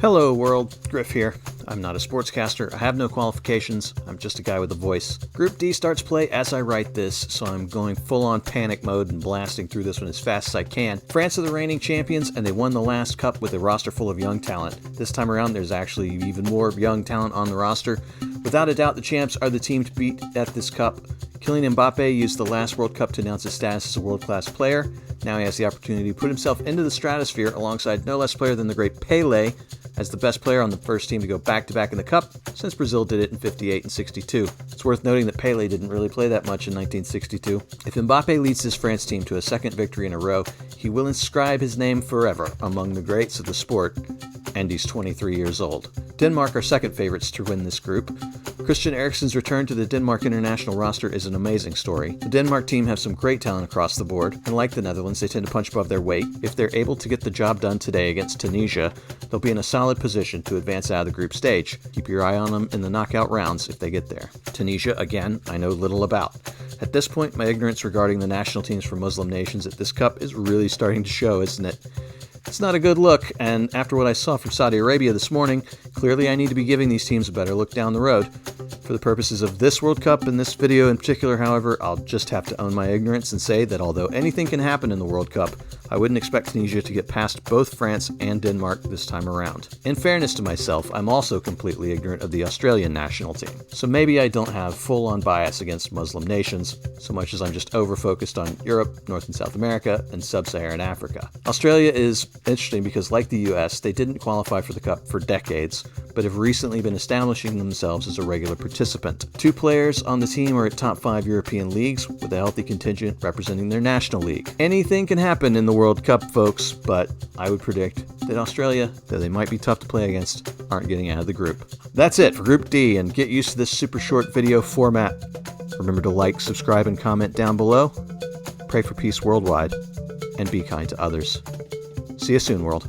Hello world, Griff here. I'm not a sportscaster, I have no qualifications, I'm just a guy with a voice. Group D starts play as I write this, so I'm going full on panic mode and blasting through this one as fast as I can. France are the reigning champions and they won the last cup with a roster full of young talent. This time around there's actually even more young talent on the roster. Without a doubt the champs are the team to beat at this cup. Kylian Mbappe used the last World Cup to announce his status as a world-class player. Now he has the opportunity to put himself into the stratosphere alongside no less player than the great Pelé, as the best player on the first team to go back-to-back in the Cup, since Brazil did it in 58 and 62. It's worth noting that Pelé didn't really play that much in 1962. If Mbappe leads this France team to a second victory in a row, he will inscribe his name forever among the greats of the sport, and he's 23 years old. Denmark are second favorites to win this group. Christian Eriksen's return to the Denmark international roster is an amazing story. The Denmark team have some great talent across the board, and like the Netherlands, they tend to punch above their weight. If they're able to get the job done today against Tunisia, they'll be in a solid position to advance out of the group stage. Keep your eye on them in the knockout rounds if they get there. Tunisia, again, I know little about. At this point, my ignorance regarding the national teams from Muslim nations at this cup is really starting to show, isn't it? It's not a good look, and after what I saw from Saudi Arabia this morning, clearly I need to be giving these teams a better look down the road. For the purposes of this World Cup and this video in particular, however, I'll just have to own my ignorance and say that although anything can happen in the World Cup, I wouldn't expect Tunisia to get past both France and Denmark this time around. In fairness to myself, I'm also completely ignorant of the Australian national team, so maybe I don't have full-on bias against Muslim nations, so much as I'm just over-focused on Europe, North and South America, and Sub-Saharan Africa. Australia is interesting because, like the US, they didn't qualify for the Cup for decades, but have recently been establishing themselves as a regular participant. 2 players on the team are at top 5 European leagues, with a healthy contingent representing their national league. Anything can happen in the World Cup, folks, but I would predict that Australia, though they might be tough to play against, aren't getting out of the group. That's it for Group D, and get used to this super short video format. Remember to like, subscribe, and comment down below. Pray for peace worldwide, and be kind to others. See you soon, world.